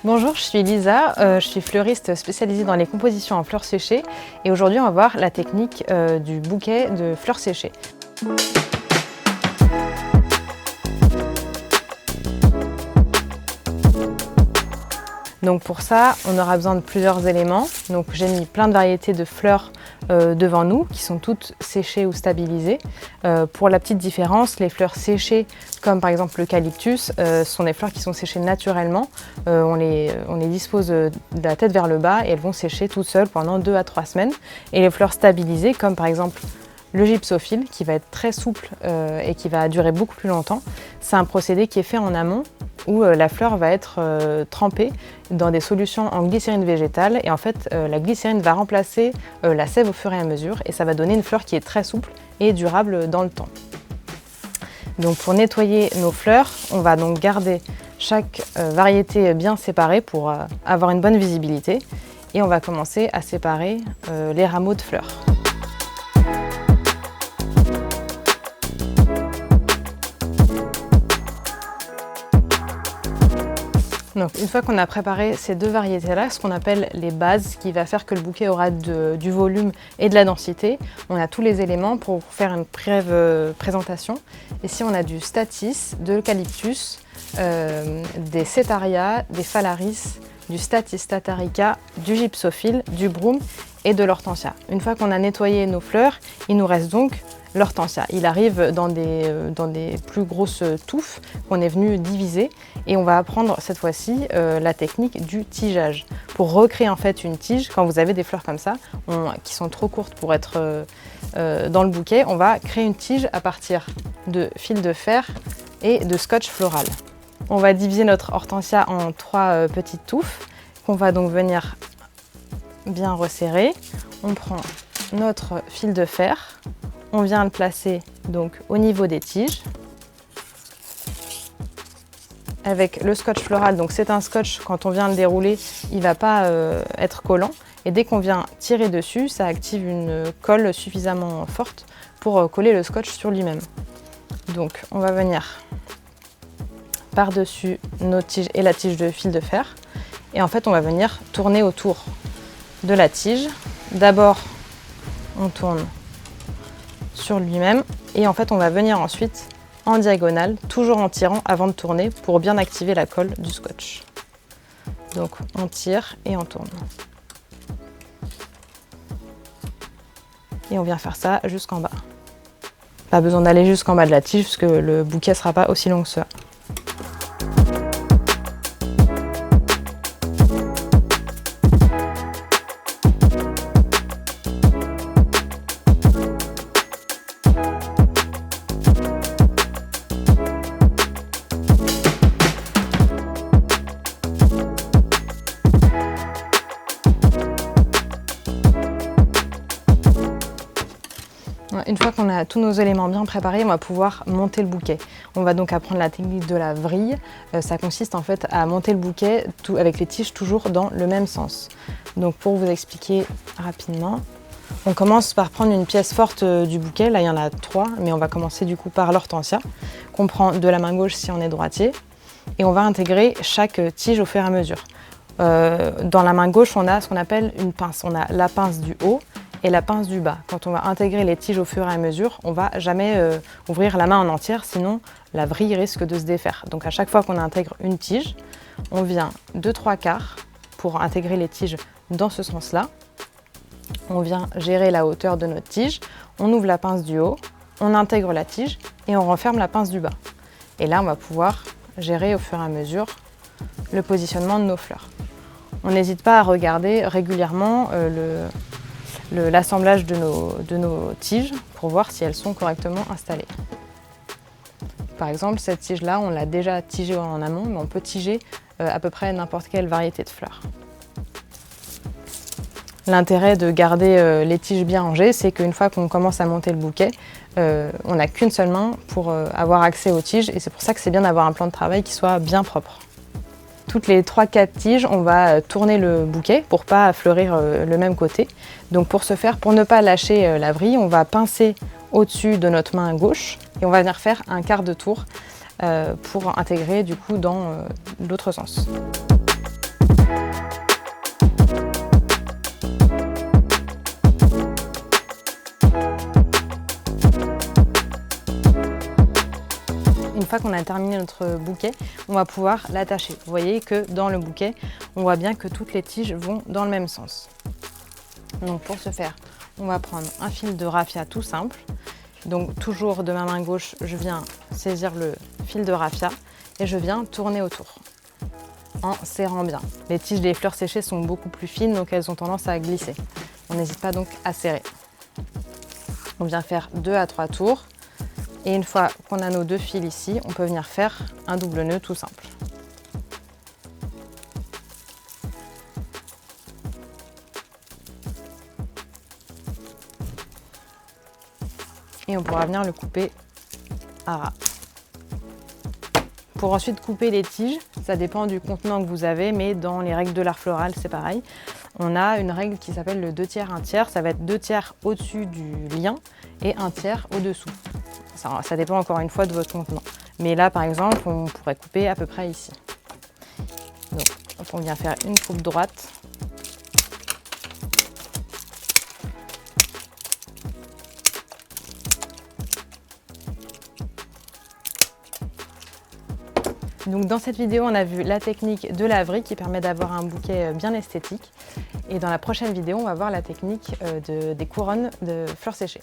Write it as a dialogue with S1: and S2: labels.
S1: Bonjour, je suis Lisa, je suis fleuriste spécialisée dans les compositions en fleurs séchées et aujourd'hui on va voir la technique du bouquet de fleurs séchées. Donc pour ça, on aura besoin de plusieurs éléments. Donc j'ai mis plein de variétés de fleurs devant nous qui sont toutes séchées ou stabilisées. Pour la petite différence, les fleurs séchées, comme par exemple l'eucalyptus, sont des fleurs qui sont séchées naturellement. On les dispose de la tête vers le bas et elles vont sécher toutes seules pendant 2 à 3 semaines. Et les fleurs stabilisées, comme par exemple le gypsophile, qui va être très souple et qui va durer beaucoup plus longtemps, c'est un procédé qui est fait en amont où la fleur va être trempée dans des solutions en glycérine végétale et en fait la glycérine va remplacer la sève au fur et à mesure et ça va donner une fleur qui est très souple et durable dans le temps. Donc pour nettoyer nos fleurs, on va donc garder chaque variété bien séparée pour avoir une bonne visibilité et on va commencer à séparer les rameaux de fleurs. Donc, une fois qu'on a préparé ces deux variétés-là, ce qu'on appelle les bases, qui va faire que le bouquet aura du volume et de la densité, on a tous les éléments pour faire une brève présentation. Ici, on a du statice, de l'eucalyptus, des cétarias, des phalaris, du Statice statarica, du gypsophile, du broom et de l'hortensia. Une fois qu'on a nettoyé nos fleurs, il nous reste donc l'hortensia. Il arrive dans des plus grosses touffes qu'on est venu diviser et on va apprendre cette fois-ci la technique du tigeage. Pour recréer en fait une tige, quand vous avez des fleurs comme ça, qui sont trop courtes pour être dans le bouquet, on va créer une tige à partir de fil de fer et de scotch floral. On va diviser notre hortensia en 3 petites touffes qu'on va donc venir bien resserrer. On prend notre fil de fer, on vient le placer donc au niveau des tiges. Avec le scotch floral, donc c'est un scotch, quand on vient le dérouler, il ne va pas être collant. Et dès qu'on vient tirer dessus, ça active une colle suffisamment forte pour coller le scotch sur lui-même. Donc on va venir par-dessus nos tiges et la tige de fil de fer. Et en fait, on va venir tourner autour de la tige. D'abord, on tourne sur lui-même et en fait, on va venir ensuite en diagonale, toujours en tirant avant de tourner pour bien activer la colle du scotch. Donc, on tire et on tourne. Et on vient faire ça jusqu'en bas. Pas besoin d'aller jusqu'en bas de la tige puisque le bouquet ne sera pas aussi long que ça. Une fois qu'on a tous nos éléments bien préparés, on va pouvoir monter le bouquet. On va donc apprendre la technique de la vrille. Ça consiste en fait à monter le bouquet avec les tiges toujours dans le même sens. Donc pour vous expliquer rapidement, on commence par prendre une pièce forte du bouquet. Là, il y en a 3, mais on va commencer du coup par l'hortensia, qu'on prend de la main gauche si on est droitier. Et on va intégrer chaque tige au fur et à mesure. Dans la main gauche, on a ce qu'on appelle une pince. On a la pince du haut et la pince du bas. Quand on va intégrer les tiges au fur et à mesure, on ne va jamais ouvrir la main en entière, sinon la vrille risque de se défaire. Donc à chaque fois qu'on intègre une tige, on vient de 3/4 pour intégrer les tiges dans ce sens-là. On vient gérer la hauteur de notre tige, on ouvre la pince du haut, on intègre la tige et on referme la pince du bas. Et là, on va pouvoir gérer au fur et à mesure le positionnement de nos fleurs. On n'hésite pas à regarder régulièrement l'assemblage de nos tiges pour voir si elles sont correctement installées. Par exemple, cette tige-là, on l'a déjà tigée en amont, mais on peut tiger à peu près n'importe quelle variété de fleurs. L'intérêt de garder les tiges bien rangées, c'est qu'une fois qu'on commence à monter le bouquet, on n'a qu'une seule main pour avoir accès aux tiges et c'est pour ça que c'est bien d'avoir un plan de travail qui soit bien propre. Toutes les 3-4 tiges, on va tourner le bouquet pour ne pas fleurir le même côté. Donc pour ce faire, pour ne pas lâcher la vrille, on va pincer au-dessus de notre main gauche et on va venir faire un quart de tour pour intégrer du coup dans l'autre sens. fois qu'on a terminé notre bouquet, on va pouvoir l'attacher. Vous voyez que dans le bouquet, on voit bien que toutes les tiges vont dans le même sens. Donc pour ce faire, on va prendre un fil de raffia tout simple. Donc toujours de ma main gauche, je viens saisir le fil de raffia et je viens tourner autour en serrant bien. Les tiges des fleurs séchées sont beaucoup plus fines, donc elles ont tendance à glisser. On n'hésite pas donc à serrer. On vient faire 2 à 3 tours. Et une fois qu'on a nos 2 fils ici, on peut venir faire un double nœud tout simple. Et on pourra venir le couper à ras. Pour ensuite couper les tiges, ça dépend du contenant que vous avez, mais dans les règles de l'art floral, c'est pareil. On a une règle qui s'appelle le 2 tiers, 1 tiers. Ça va être 2 tiers au-dessus du lien et 1 tiers au-dessous. Ça dépend encore une fois de votre contenant. Mais là, par exemple, on pourrait couper à peu près ici. Donc, on vient faire une coupe droite. Donc dans cette vidéo, on a vu la technique de la vrille qui permet d'avoir un bouquet bien esthétique. Et dans la prochaine vidéo, on va voir la technique des couronnes de fleurs séchées.